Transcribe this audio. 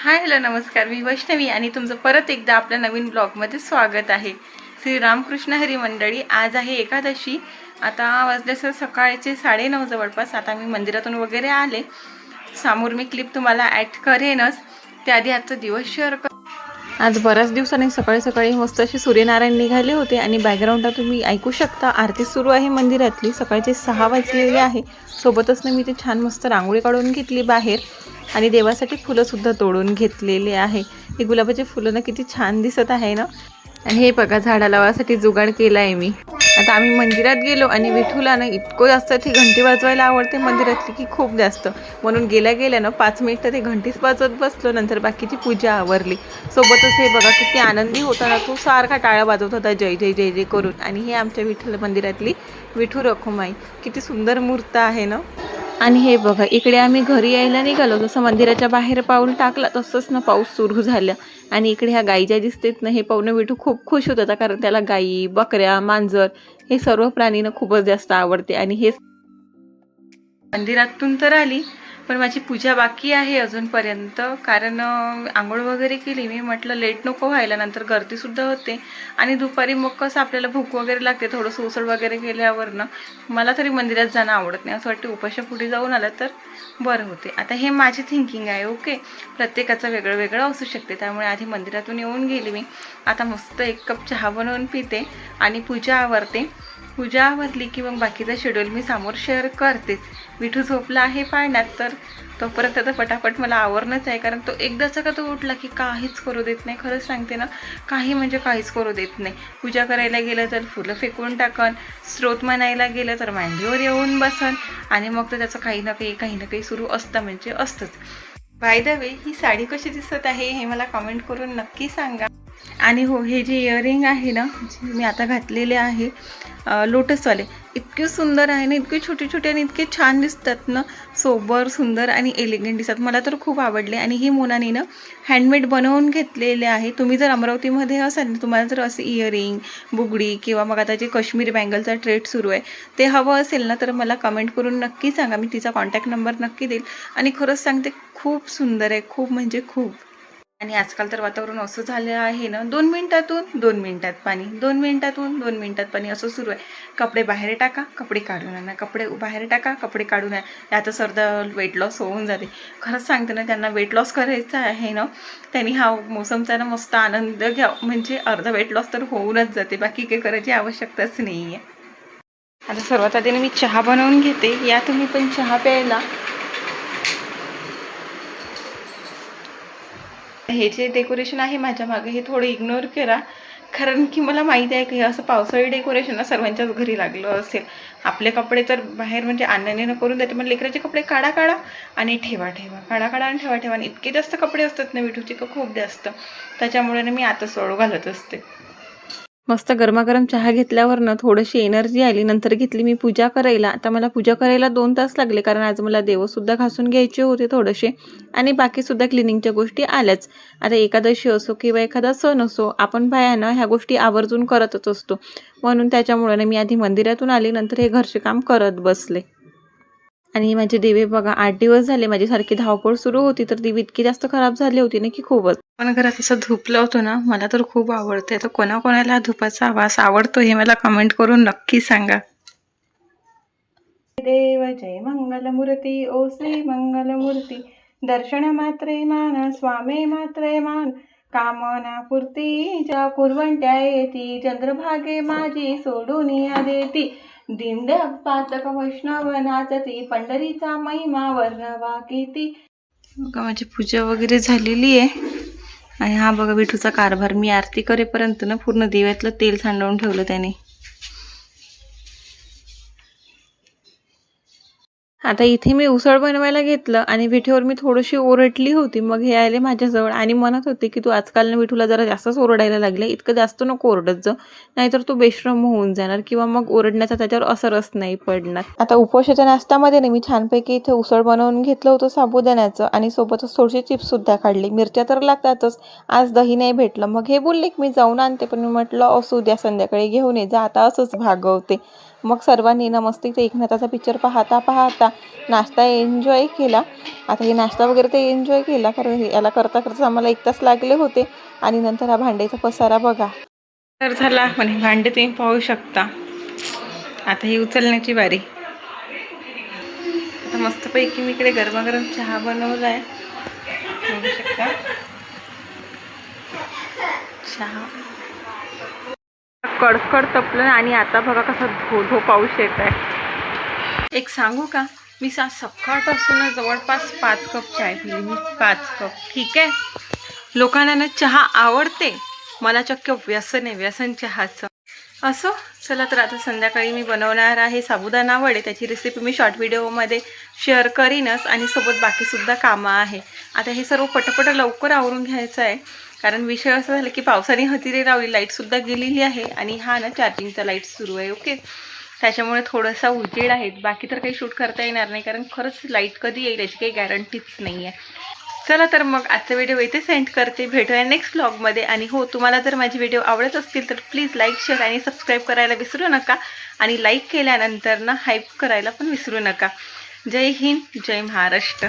Hi hello नमस्कार, मी वैष्णवी आणि तुमचं परत एकदा आपल्या नवीन ब्लॉगमध्ये स्वागत आहे. श्री रामकृष्ण हरी मंडळी, आज आहे एकादशी. आता वाजल्यास सकाळचे 9:30 जवळपास. आता मी मंदिरातून वगैरे आले. समोर मी क्लिप तुम्हाला ॲड करेनच. त्याआधी आजचा दिवस शेअर कर. आज बऱ्याच दिवसांनी सकाळी सकाळी मस्त असे सूर्यनारायण निघाले होते आणि बॅकग्राऊंडला तुम्ही ऐकू शकता आरती सुरू आहे मंदिरातली. सकाळचे 6 वाजलेले आहे. सोबतच ना मी ते छान मस्त रांगोळी काढून घेतली बाहेर आणि देवासाठी फुलंसुद्धा तोडून घेतलेले आहे. हे गुलाबाचे फुलं ना किती छान दिसत आहे ना. आणि हे बघा, झाडा लावासाठी जुगाड केला आहे मी. आता आम्ही मंदिरात गेलो आणि विठूला ना इतकं जास्त ती घंटी वाजवायला आवडते मंदिरातली की खूप जास्त. म्हणून गेल्या ना 5 मिनिटं ते घंटीच वाजवत बसलो. नंतर बाकीची पूजा आवरली. सोबतच हे बघा किती आनंदी होता ना, तो सारखा टाळ्या वाजवत होता जय जय जय जय करून. आणि हे आमच्या विठ्ठल मंदिरातली विठू रखुमाई, किती सुंदर मूर्त आहे ना. आणि हे बघा, इकडे आम्ही घरी यायला निघालो. जसं मंदिराच्या बाहेर पाऊल टाकला तसंच ना पाऊस सुरू झाला. आणि इकडे ह्या गाई ज्या दिसतेत ना, हे पाहून विठू खूप खुश होत होता, कारण त्याला गाई, बकऱ्या, मांजर हे सर्व प्राणीनं खूपच जास्त आवडते. आणि हे मंदिरातून तर आली, पण माझी पूजा बाकी आहे अजूनपर्यंत. कारण आंघोळ वगैरे केली मी. म्हटलं लेट नको व्हायला, नंतर गर्दीसुद्धा होते. आणि दुपारी मग कसं आपल्याला भूक वगैरे लागते, थोडंसं उसळ वगैरे केल्यावर ना. मला तरी मंदिरात जाणं आवडत नाही. असं वाटतं उपाशापुढे जाऊन आलं तर बरं होते. आता हे माझी थिंकिंग आहे, ओके. प्रत्येकाचं वेगळं वेगळं असू शकते. त्यामुळे आधी मंदिरातून येऊन गेली मी. आता मस्त 1 कप चहा बनवून पिते आणि पूजा आवरते. पूजा आवरली की मग बाकीचा शेड्यूल मी समोर शेअर करतेच. विठू झोपला आहे पाळण्यात, तर तोपर्यंत आता पटापट मला आवरणंच आहे. कारण तो एकदाचा का तो उठला की काहीच करू देत नाही. खरंच सांगते ना, काही म्हणजे काहीच करू देत नाही. पूजा करायला गेलं तर फुलं फेकून टाकन, स्त्रोत म्हणायला गेलं तर मांडीवर येऊन बसन. आणि मग तर त्याचं काही ना काही सुरू असतं, म्हणजे असतंच. बाय द वे, ही साडी कशी दिसत आहे हे मला कमेंट करून नक्की सांगा. आणि हो, हे जे इयरिंग आहे ना, जे मी आता घातलेले आहे लोटसवाले, इतके सुंदर आहे ना, इतके छोटे छोटे आणि इतके छान दिसतात ना. सोबर, सुंदर आणि एलिगंट दिसतात. मला तर खूप आवडले. आणि ही मोनाने ना हँडमेड बनवून घेतलेले आहे. तुम्ही जर अमरावतीमध्ये असाल ना, तुम्हाला जर असे इयरिंग, बुगडी किंवा मग आता जे काश्मीरी बँगलचा ट्रेड सुरू आहे ते हवं असेल ना, तर मला कमेंट करून नक्की सांगा. मी तिचा कॉन्टॅक्ट नंबर नक्की देईल. आणि खरंच सांगते, खूप सुंदर आहे, खूप म्हणजे खूप. आणि आजकाल तर वातावरण असं झालं आहे ना, 2 मिनिटातून 2 मिनिटात पाणी, 2 मिनिटातून 2 मिनिटात पाणी असं सुरू आहे. कपडे बाहेर टाका, कपडे काढून आणा, कपडे बाहेर टाका, कपडे काढून आणा. यातच अर्धा वेट लॉस होऊन जाते. खरंच सांगते ना, त्यांना वेट लॉस करायचा आहे ना, त्यांनी हा मोसमचा ना मस्त आनंद घ्यावा. म्हणजे अर्धा वेट लॉस तर होऊनच जाते. बाकी काही करायची आवश्यकताच नाही आहे. आता सर्वात आधी मी चहा बनवून घेते. या तुम्ही पण चहा प्यायला. हे जे डेकोरेशन आहे माझ्या मागे, हे थोडं इग्नोर करा. कारण की मला माहिती आहे की हे असं पावसाळी डेकोरेशन ना सर्वांच्याच घरी लागलं असेल. आपले कपडे तर बाहेर म्हणजे आणण्याने करून देते, पण लेकराचे कपडे काढा आणि ठेवा, काढा आणि ठेवा. आणि इतके जास्त कपडे असतात ना विठूचे का खूप जास्त. त्याच्यामुळे ना मी आता सोडू घालत असते. मस्त गरमागरम चहा घेतल्यावर ना थोडीशी एनर्जी आली. नंतर घेतली मी पूजा करायला. आता मला पूजा करायला 2 तास लागले, कारण आज मला देवसुद्धा घासून घ्यायचे होते थोडेसे. आणि बाकीसुद्धा क्लिनिंगच्या गोष्टी आल्याच. आता एकादशी असो किंवा एखादा सण असो, आपण बायानं ह्या गोष्टी आवर्जून करतच असतो. म्हणून त्याच्यामुळे ना मी आधी मंदिरातून आले, नंतर हे घरचे काम करत बसले. आणि माझे दिवे बघा, 8 दिवस झाले माझी सारखी धावपळ सुरू होती, तर दिवे इतकी जास्त खराब झाली होती ना की खूपच. पण घरात असं धूप लावतो ना, मला तर खूप आवडते. तर कोणाकोणाला धुपाचा वास आवडतो हे मला कमेंट करून नक्की सांगा. देव जय मंगलमूर्ती, ओ श्री मंगलमूर्ती. दर्शन मात्रे मान, स्वामी मात्रे मान. कामना पूर्ती ज्या कुरवंट्या येती, चंद्रभागे माझी सोडून या देती. दिंड्या पातक वैष्णव नाचती, पंढरीचा महिमा वर्णवा किती. बघा, माझी पूजा वगैरे झालेली आहे. आणि हा बघा विठूचा कारभार. मी आरती करेपर्यंत ना पूर्ण दिव्यातलं तेल सांडवून ठेवलं त्याने. आता इथे मी उसळ बनवायला घेतलं आणि विठेवर मी थोडीशी ओरडली होती. मग हे आले माझ्याजवळ आणि म्हणत होते की तू आजकाल ना विठूला जरा जास्तच ओरडायला लागले, इतकं जास्त नको ओरडत जा, नाहीतर तू बेशरम होऊन जाणार किंवा मग ओरडण्याचा त्याच्यावर असरच नाही पडणार. आता उपवासाच्या नाश्त्यामध्ये ना मी छानपैकी इथे उसळ बनवून घेतलं होतं साबुदाण्याचं, आणि सोबतच थोडेसे चिप्ससुद्धा काढले. मिरच्या तर लागतातच. आज दही नाही भेटलं, मग हे बोलले की मी जाऊन आणते, पण मी म्हटलं असू द्या, संध्याकाळी घेऊन ये जा, आता असंच भागवते. मग सर्वांनी ना मस्त इथे एकनाथाचा पिक्चर पाहता पाहता नाश्ता एन्जॉय केला. आता हे नाश्ता वगैरे ते एन्जॉय केला, कारण याला करता करता आम्हाला 1 तास लागले होते. आणि नंतर हा भांड्याचा पसारा बघा तर झाला. पण भांडे तुम्ही पाहू शकता. आता ही उचलण्याची बारी. आता मस्तपैकी मी इकडे गरमागरम चहा बनवला आहे, बघू शकता. चहा कडकड तपलं आणि आता बघा कसा धो पाऊस येत आहे. एक सांगू का, मी सकाळपासून जवळपास 5 कप चाय पिली मी. 5 कप. ठीक आहे, लोकांना ना चहा आवडते, मला चक्क व्यसन आहे, व्यसन चहाचं. असो, चला तर आता संध्याकाळी मी बनवणार आहे साबुदाणा वडे. त्याची रेसिपी मी शॉर्ट व्हिडिओमध्ये शेअर करीनच आणि सोबत बाकीसुद्धा कामं आहे. आता हे सर्व पटपट लवकर आवरून घ्यायचं आहे, कारण विषय असा झाला की पावसाने हजेरी लावली, लाईटसुद्धा गेलेली आहे आणि हा ना चार्जिंगचा लाईट सुरू आहे. ओके, त्याच्यामुळे थोडासा उजेड आहे. बाकी तर काही शूट करता येणार नाही, कारण खरंच लाईट कधी येईल याची काही गॅरंटीच नाही आहे. चला तर मग आजचा व्हिडिओ इथे सेंड करते. भेटूया नेक्स्ट व्लॉगमध्ये. आणि हो, तुम्हाला जर माझे व्हिडिओ आवडत असतील तर प्लीज लाईक, शेअर आणि सबस्क्राईब करायला विसरू नका. आणि लाईक केल्यानंतर ना हाईप करायला पण विसरू नका. जय हिंद, जय महाराष्ट्र.